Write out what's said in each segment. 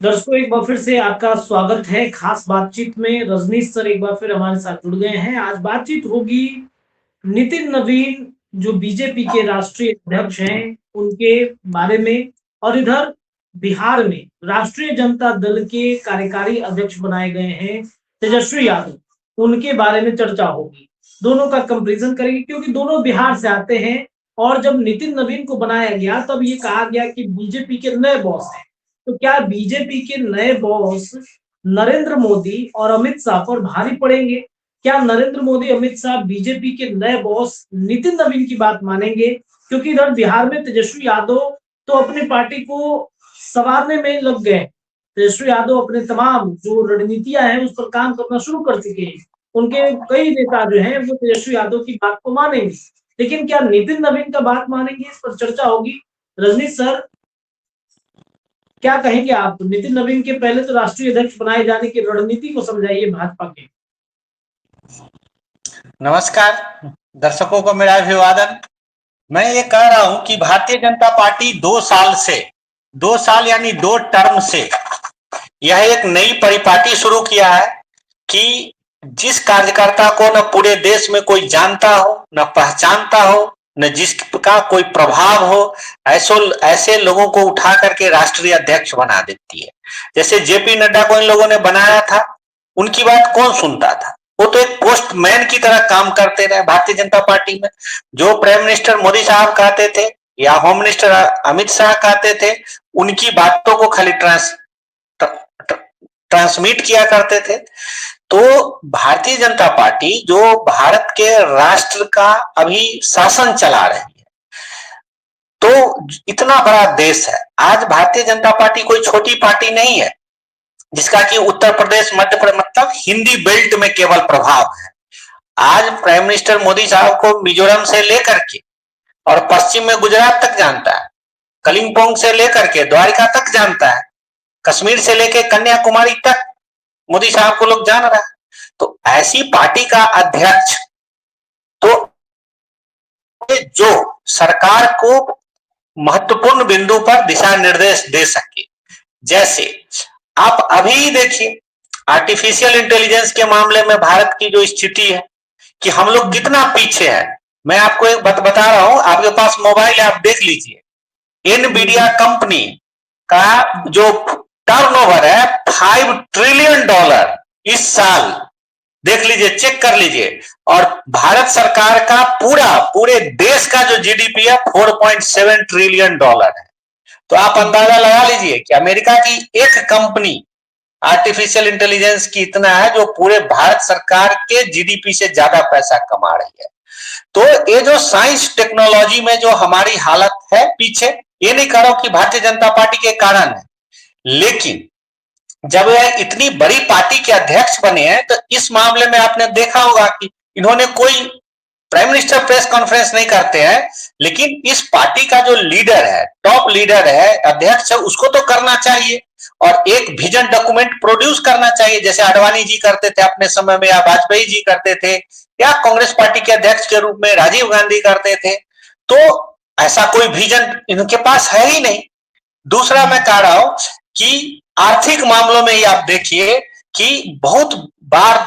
दर्शकों, एक बार फिर से आपका स्वागत है खास बातचीत में। रजनीश सर एक बार फिर हमारे साथ जुड़ गए हैं। आज बातचीत होगी नितिन नवीन, जो बीजेपी के राष्ट्रीय अध्यक्ष हैं, उनके बारे में। और इधर बिहार में राष्ट्रीय जनता दल के कार्यकारी अध्यक्ष बनाए गए हैं तेजस्वी यादव, उनके बारे में चर्चा होगी। दोनों का कंपेरिजन करेंगे क्योंकि दोनों बिहार से आते हैं। और जब नितिन नवीन को बनाया गया तब ये कहा गया कि बीजेपी के नए बॉस हैं। तो क्या बीजेपी के नए बॉस नरेंद्र मोदी और अमित शाह पर भारी पड़ेंगे? क्या नरेंद्र मोदी अमित शाह बीजेपी के नए बॉस नितिन नवीन की बात मानेंगे? क्योंकि इधर बिहार में तेजस्वी यादव तो अपनी पार्टी को संवारने में लग गए। तेजस्वी यादव अपने तमाम जो रणनीतियां हैं उस पर काम करना शुरू कर चुके हैं। उनके कई नेता जो हैं वो तेजस्वी यादव की बात को मानेंगे, लेकिन क्या नितिन नवीन का बात मानेंगे? इस पर चर्चा होगी। रजनीश सर, क्या कहेंगे आप? नितिन नवीन के पहले तो राष्ट्रीय अध्यक्ष बनाए जाने की रणनीति को समझाइए भाजपा के। नमस्कार दर्शकों को मेरा अभिवादन। मैं ये कह रहा हूं कि भारतीय जनता पार्टी 2 साल से 2 साल यानी 2 टर्म से यह एक नई परिपाटी शुरू किया है कि जिस कार्यकर्ता को न पूरे देश में कोई जानता हो, न पहचानता हो, न जिसका कोई प्रभाव हो, ऐसे लोगों को उठा करके राष्ट्रीय अध्यक्ष बना देती है। जैसे जेपी नड्डा को इन लोगों ने बनाया था, उनकी बात कौन सुनता था? वो तो एक पोस्टमैन की तरह काम करते रहे भारतीय जनता पार्टी में। जो प्राइम मिनिस्टर मोदी साहब कहते थे या होम मिनिस्टर अमित शाह कहते थे, उनकी बातों को खाली ट्रांसमिट किया करते थे। तो भारतीय जनता पार्टी जो भारत के राष्ट्र का अभी शासन चला रही है, तो इतना बड़ा देश है। आज भारतीय जनता पार्टी कोई छोटी पार्टी नहीं है जिसका कि उत्तर प्रदेश, मध्य प्रदेश मतलब हिंदी बेल्ट में केवल प्रभाव है। आज प्राइम मिनिस्टर मोदी साहब को मिजोरम से लेकर के और पश्चिम में गुजरात तक जानता है, कलिंपोंग से लेकर के द्वारका तक जानता है, कश्मीर से लेकर कन्याकुमारी तक मोदी साहब को लोग जान रहा है। तो ऐसी पार्टी का अध्यक्ष तो जो सरकार को महत्वपूर्ण बिंदु पर दिशा निर्देश दे सके। जैसे आप अभी देखिए आर्टिफिशियल इंटेलिजेंस के मामले में भारत की जो स्थिति है कि हम लोग कितना पीछे हैं। मैं आपको एक बात बता रहा हूं, आपके पास मोबाइल है, आप देख लीजिए। एनवीडिया कंपनी का जो टर्नओवर है $5 ट्रिलियन इस साल, देख लीजिए, चेक कर लीजिए। और भारत सरकार का पूरे देश का जो जीडीपी है $4.7 ट्रिलियन है। तो आप अंदाजा लगा लीजिए कि अमेरिका की एक कंपनी आर्टिफिशियल इंटेलिजेंस की इतना है जो पूरे भारत सरकार के जीडीपी से ज्यादा पैसा कमा रही है। तो ये जो साइंस टेक्नोलॉजी में जो हमारी हालत है पीछे, ये नहीं कह रहा हूं कि भारतीय जनता पार्टी के कारण है, लेकिन जब यह इतनी बड़ी पार्टी के अध्यक्ष बने हैं तो इस मामले में आपने देखा होगा कि इन्होंने कोई प्राइम मिनिस्टर प्रेस कॉन्फ्रेंस नहीं करते हैं, लेकिन इस पार्टी का जो लीडर है, टॉप लीडर है, अध्यक्ष है, उसको तो करना चाहिए और एक विजन डॉक्यूमेंट प्रोड्यूस करना चाहिए, जैसे आडवाणी जी करते थे अपने समय में, या वाजपेयी जी करते थे, या कांग्रेस पार्टी के अध्यक्ष के रूप में राजीव गांधी करते थे। तो ऐसा कोई विजन इनके पास है ही नहीं। दूसरा मैं कह रहा हूं कि आर्थिक मामलों में ही आप देखिए कि बहुत बार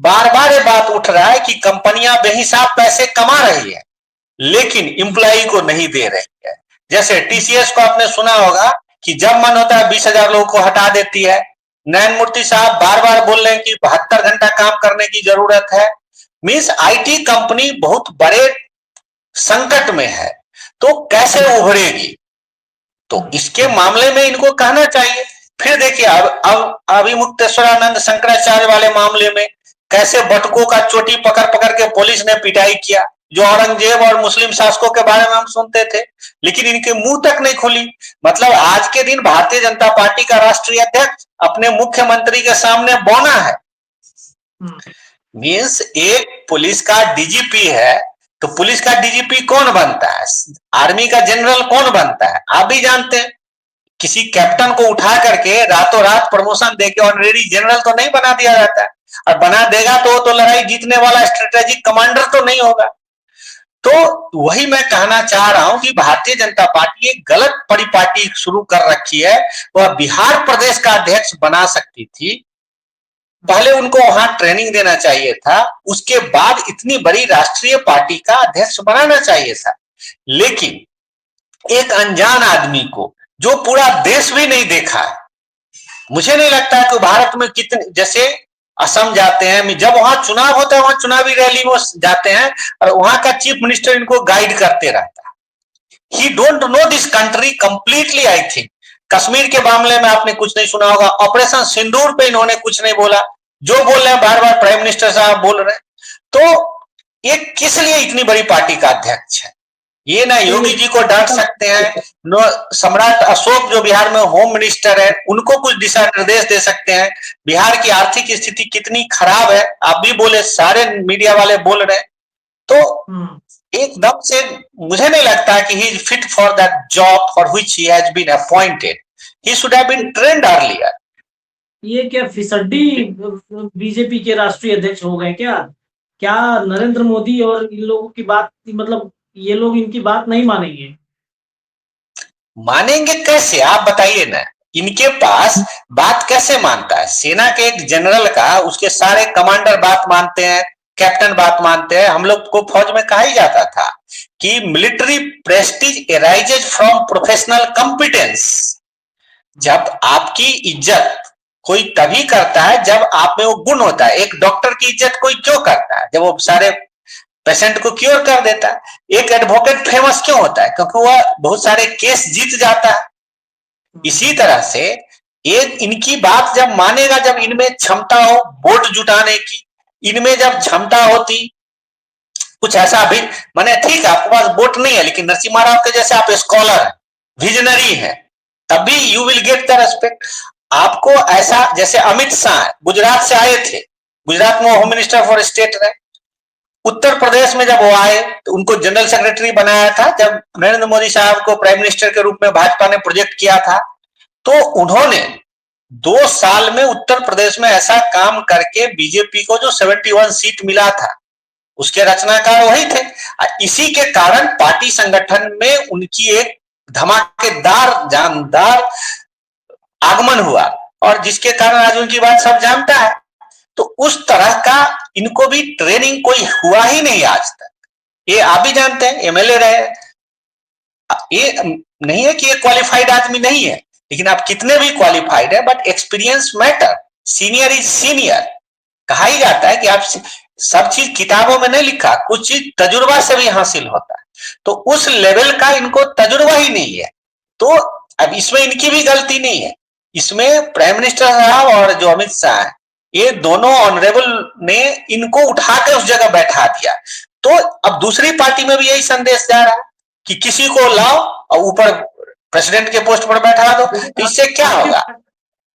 बार ये बात उठ रहा है कि कंपनियां बेहिसाब पैसे कमा रही है लेकिन एम्प्लॉई को नहीं दे रही है। जैसे टीसीएस को आपने सुना होगा कि जब मन होता है 20,000 लोगों को हटा देती है। न्यायमूर्ति साहब बार बार बोल रहे हैं कि 72 घंटा काम करने की जरूरत है। मीन्स आईटी कंपनी बहुत बड़े संकट में है, तो कैसे उभरेगी? तो इसके मामले में इनको कहना चाहिए। फिर देखिए अब अभिमुक्तेश्वरानंद शंकराचार्य वाले मामले में कैसे बटुकों का चोटी पकड़ पकड़ के पुलिस ने पिटाई किया। जो औरंगजेब और मुस्लिम शासकों के बारे में हम सुनते थे, लेकिन इनके मुंह तक नहीं खुली। मतलब आज के दिन भारतीय जनता पार्टी का राष्ट्रीय अध्यक्ष अपने मुख्यमंत्री के सामने बौना है। मीन्स एक पुलिस का डीजीपी है, तो पुलिस का डीजीपी कौन बनता है? आर्मी का जनरल कौन बनता है? आप भी जानते हैं। किसी कैप्टन को उठा करके रातों रात प्रमोशन देके ऑनरेरी जनरल तो नहीं बना दिया जाता है, और बना देगा तो लड़ाई जीतने वाला स्ट्रेटेजिक कमांडर तो नहीं होगा। तो वही मैं कहना चाह रहा हूं कि भारतीय जनता पार्टी एक गलत परिपाटी शुरू कर रखी है। वह बिहार प्रदेश का अध्यक्ष बना सकती थी, पहले उनको वहां ट्रेनिंग देना चाहिए था, उसके बाद इतनी बड़ी राष्ट्रीय पार्टी का अध्यक्ष बनाना चाहिए था। लेकिन एक अनजान आदमी को, जो पूरा देश भी नहीं देखा है, मुझे नहीं लगता है कि भारत में कितने, जैसे असम जाते हैं, जब वहां चुनाव होता है वहां चुनावी रैली में जाते हैं और वहां का चीफ मिनिस्टर इनको गाइड करते रहता है। ही don't know this country completely. I think Kashmir के मामले में आपने कुछ नहीं सुना होगा, ऑपरेशन सिंदूर पे इन्होंने कुछ नहीं बोला, जो बोल रहे हैं बार बार प्राइम मिनिस्टर साहब बोल रहे हैं। तो ये किस लिए इतनी बड़ी पार्टी का अध्यक्ष है? ये ना योगी जी को डांट सकते हैं, न सम्राट अशोक जो बिहार में होम मिनिस्टर है उनको कुछ दिशा निर्देश दे सकते हैं। बिहार की आर्थिक स्थिति कितनी खराब है, आप भी बोले, सारे मीडिया वाले बोल रहे हैं। तो एकदम से मुझे नहीं लगता कि he is fit for that job for which he has been appointed. He should have been trained earlier. ये क्या फिसड्डी बीजेपी के राष्ट्रीय अध्यक्ष हो गए क्या? क्या नरेंद्र मोदी और इन लोगों की बात, मतलब ये लोग इनकी बात नहीं मानेंगे? मानेंगे कैसे, आप बताइए ना। इनके पास बात कैसे मानता है? सेना के एक जनरल का उसके सारे कमांडर बात मानते हैं, कैप्टन बात मानते हैं। हम लोग को फौज में कहा ही जाता था कि military Prestige arises from professional competence. जब आपकी इज्जत कोई तभी करता है जब आप में वो गुण होता है। एक डॉक्टर की इज्जत कोई क्यों करता है? जब वो सारे पेशेंट को क्योर कर देता है। एक एडवोकेट फेमस क्यों होता है? क्योंकि वह बहुत सारे केस जीत जाता है। इसी तरह से ये इनकी बात जब मानेगा जब इनमें क्षमता हो वोट जुटाने की, इनमें जब क्षमता होती कुछ ऐसा भी, माने ठीक है आपके पास वोट नहीं है लेकिन नरसिम्हा राव के जैसे आप स्कॉलर है, विजनरी है, तभी you will get the respect. आपको ऐसा, जैसे अमित शाह गुजरात से आए थे, गुजरात में होम मिनिस्टर फॉर स्टेट रहे। उत्तर प्रदेश में जब वो आए तो उनको जनरल सेक्रेटरी बनाया था। जब नरेंद्र मोदी साहब को प्राइम मिनिस्टर के रूप में भाजपा ने प्रोजेक्ट किया था तो उन्होंने 2 साल में उत्तर प्रदेश में ऐसा काम करके बीजेपी को जो 71 सीट मिला था उसके रचनाकार वही थे। इसी के कारण पार्टी संगठन में उनकी एक धमाकेदार जानदार आगमन हुआ और जिसके कारण आज उनकी बात सब जानता है। तो उस तरह का इनको भी ट्रेनिंग कोई हुआ ही नहीं आज तक। ये आप भी जानते हैं, एमएलए रहे। ये नहीं है कि ये क्वालिफाइड आदमी नहीं है, लेकिन आप कितने भी क्वालिफाइड है, but experience matter, senior is senior. कहा ही जाता है कि आप सब चीज किताबों में नहीं लिखा, कुछ चीज तजुर्बा से भी हासिल होता है। तो उस लेवल का इनको तजुर्बा ही नहीं है। तो अब इसमें इनकी भी गलती नहीं है, इसमें प्राइम मिनिस्टर साहब और जो अमित शाह है, ये दोनों ऑनरेबल ने इनको उठा के उस जगह बैठा दिया। तो अब दूसरी पार्टी में भी यही संदेश जा रहा है कि किसी को लाओ और ऊपर प्रेसिडेंट के पोस्ट पर बैठा दो। तो इससे क्या होगा?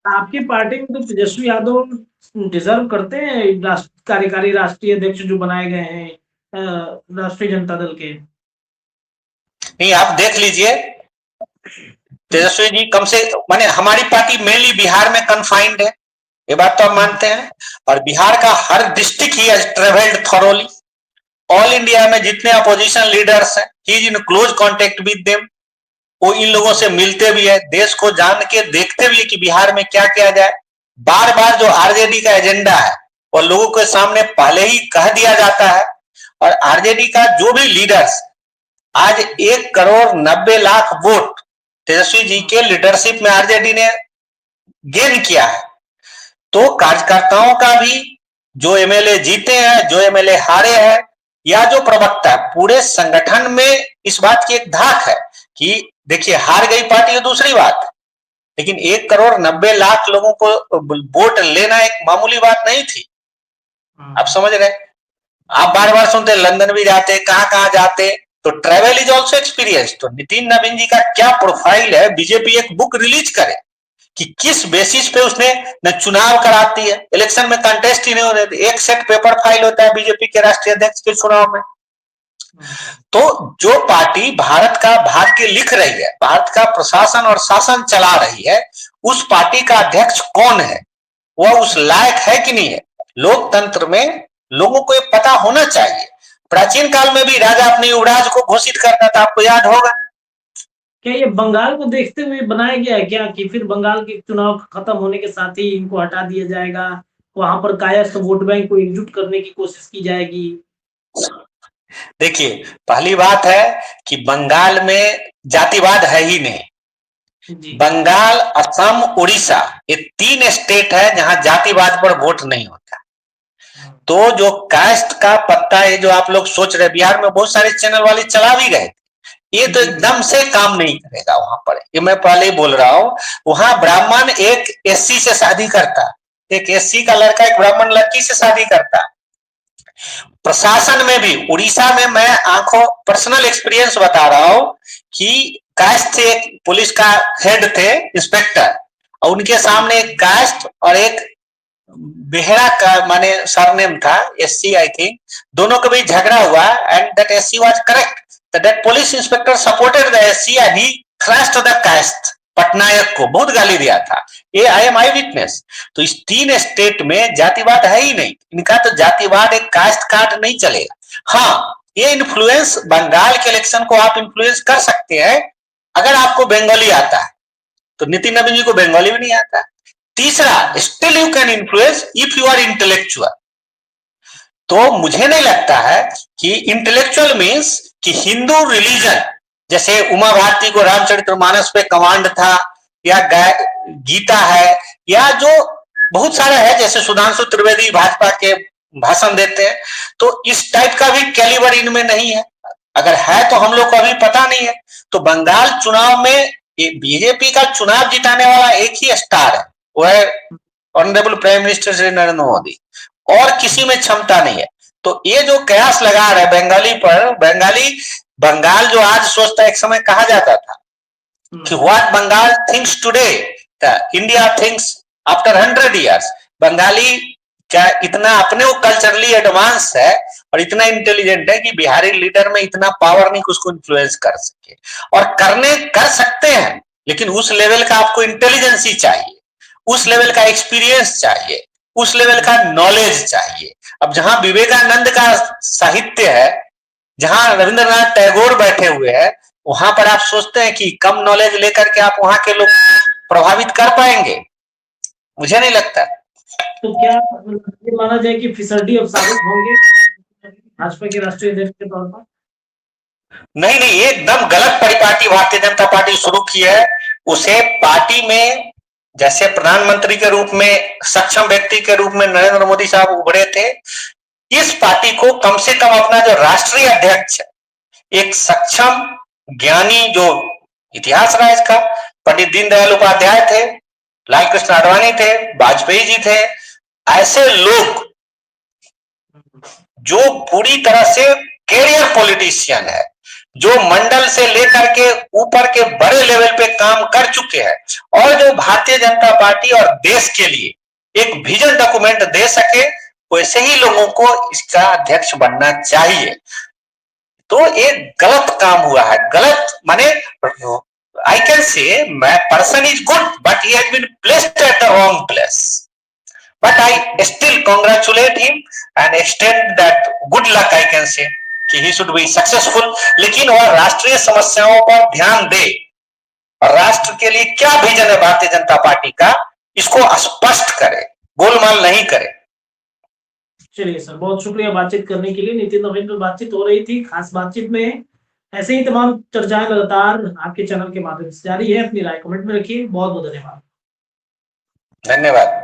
आपकी पार्टी में तो तेजस्वी यादव डिजर्व करते हैं कार्यकारी राष्ट्रीय अध्यक्ष जो बनाए गए हैं राष्ट्रीय जनता दल के। नहीं, आप देख लीजिए, तेजस्वी जी कम से, माने हमारी पार्टी मेनली बिहार में कन्फाइंड है, ये बात तो हम मानते हैं। और बिहार का हर district he has travelled thoroughly. All India में जितने अपोजिशन लीडर्स हैं, he is in close contact with them. वो इन लोगों से मिलते भी है, देश को जान के देखते भी है कि बिहार में क्या किया जाए। बार बार जो आरजेडी का एजेंडा है वो लोगों के सामने पहले ही कह दिया जाता है। और आरजेडी का जो भी लीडर्स, आज 1,90,00,000 वोट तेजस्वी जी के लीडरशिप में आरजेडी ने गेन किया है। तो कार्यकर्ताओं का भी, जो एमएलए जीते हैं, जो एमएलए हारे हैं, या जो प्रवक्ता, पूरे संगठन में इस बात की एक धाक है कि देखिए हार गई पार्टी है दूसरी बात, लेकिन 1,90,00,000 लोगों को वोट लेना एक मामूली बात नहीं थी। आप समझ रहे? आप बार बार सुनते लंदन भी जाते, कहां जाते, तो ट्रेवल इज ऑल्सो एक्सपीरियंस। तो नितिन नवीन जी का क्या प्रोफाइल है? बीजेपी एक बुक रिलीज करे कि किस बेसिस पे उसने न चुनाव कराती है, इलेक्शन में कंटेस्ट ही नहीं होने देती, एक सेट पेपर फाइल होता है बीजेपी के राष्ट्रीय अध्यक्ष के चुनाव में। तो जो पार्टी भारत का भाग्य लिख रही है, भारत का प्रशासन और शासन चला रही है, उस पार्टी का अध्यक्ष कौन है, वह उस लायक है कि नहीं है। लोकतंत्र में लोगों को ये पता होना चाहिए। प्राचीन काल में भी राजा अपने युवराज को घोषित करता था, आपको याद होगा। क्या ये बंगाल को देखते हुए बनाया गया है क्या, कि फिर बंगाल के चुनाव खत्म होने के साथ ही इनको हटा दिया जाएगा, वहां पर कायस्थ वोट बैंक को एकजुट करने की कोशिश की जाएगी? देखिए, पहली बात है कि बंगाल में जातिवाद है ही नहीं। जी। बंगाल, असम, उड़ीसा, ये 3 स्टेट है जहां जातिवाद पर वोट नहीं होता। तो जो कास्ट का पत्ता है, जो आप लोग सोच रहे, बिहार में बहुत सारे चैनल वाले चला भी गए, ये तो एकदम से काम नहीं करेगा वहां पर। ये मैं पहले ही बोल रहा हूं, वहां ब्राह्मण एक एससी से शादी करता, एक एससी का लड़का एक ब्राह्मण लड़की से शादी करता। प्रशासन में भी, उड़ीसा में मैं आंखों पर्सनल एक्सपीरियंस बता रहा हूं कि कास्ट से एक पुलिस का हेड थे, इंस्पेक्टर, और उनके सामने एक कास्ट और एक बेहरा का माने सरनेम था, एससी आई थिंक, दोनों के बीच झगड़ा हुआ and that SC was correct, that police inspector supported the SC and he thrust the caste, Patnaik को बहुत गाली दिया था। ये आई एम आई विटनेस। तो इस 3 स्टेट में जातिवाद है ही नहीं, इनका तो जातिवाद एक कास्ट कार्ड नहीं चलेगा। हाँ, ये इन्फ्लुएंस बंगाल के इलेक्शन को आप इन्फ्लुएंस कर सकते हैं अगर आपको बंगाली आता है, तो नितिन नवीन जी को बंगाली भी नहीं आता। तीसरा, still you can influence if you are intellectual. तो मुझे नहीं लगता है कि इंटेलेक्चुअल मीन्स कि हिंदू रिलीजन, जैसे उमा भारती को रामचरितमानस पे कमांड था, या गीता है, या जो बहुत सारा है, जैसे सुधांशु त्रिवेदी भाजपा के भाषण देते हैं, तो इस टाइप का भी कैलिबर इनमें नहीं है। अगर है तो हम लोग को अभी पता नहीं है। तो बंगाल चुनाव में बीजेपी का चुनाव जिताने वाला एक ही स्टार है, वो है honourable prime minister Shri Narendra Modi, और किसी में क्षमता नहीं है। तो ये जो कयास लगा रहे बंगाली पर, बंगाल जो आज सोचता है, एक समय कहा जाता था कि what Bengal thinks today India thinks after 100 years. Bengali क्या इतना अपने वो कल्चरली एडवांस है और इतना इंटेलिजेंट है कि बिहारी लीडर में इतना पावर नहीं कि उसको इन्फ्लुएंस कर सके, और कर सकते हैं, लेकिन उस लेवल का आपको इंटेलिजेंसी चाहिए, उस लेवल का एक्सपीरियंस चाहिए, उस लेवल का नॉलेज चाहिए। अब जहां विवेकानंद का साहित्य है, जहां रविंद्रनाथ टैगोर बैठे हुए हैं, वहां पर आप सोचते हैं कि कम नॉलेज लेकर के आप वहां के लोग प्रभावित कर पाएंगे? मुझे नहीं लगता। तो क्या ये माना जाए कि फिसड्डी अब साबित होंगे भाजपा के राष्ट्रीय अध्यक्ष के तौर पर? नहीं नहीं, ये एकदम गलत परिपाटी भारतीय जनता पार्टी शुरू की है। उसे पार्टी में जैसे प्रधानमंत्री के रूप में, सक्षम व्यक्ति के रूप में नरेंद्र मोदी साहब उभरे थे, इस पार्टी को कम से कम अपना जो राष्ट्रीय अध्यक्ष है, एक सक्षम ज्ञानी, जो इतिहास रहा इसका, पंडित दीनदयाल उपाध्याय थे, लाल कृष्ण आडवाणी थे, वाजपेयी जी थे, ऐसे लोग जो पूरी तरह से कैरियर पॉलिटिशियन है, जो मंडल से लेकर के ऊपर के बड़े लेवल पे काम कर चुके हैं, और जो भारतीय जनता पार्टी और देश के लिए एक विजन डॉक्यूमेंट दे सके, वैसे ही लोगों को इसका अध्यक्ष बनना चाहिए। तो एक गलत काम हुआ है, गलत माने I can say my person is good but he has been placed at the wrong place, but I still congratulate him and extend that good luck I can say कि he should be successful। लेकिन वह राष्ट्रीय समस्याओं पर ध्यान दे, और राष्ट्र के लिए क्या विजन है भारतीय जनता पार्टी का, इसको स्पष्ट करे, गोलमाल नहीं करे। चलिए सर, बहुत शुक्रिया बातचीत करने के लिए। नितिन नवीन पर बातचीत हो रही थी, खास बातचीत में ऐसे ही तमाम चर्चाएं लगातार आपके चैनल के माध्यम से जारी है। अपनी राय कमेंट में रखिए। बहुत बहुत धन्यवाद। धन्यवाद।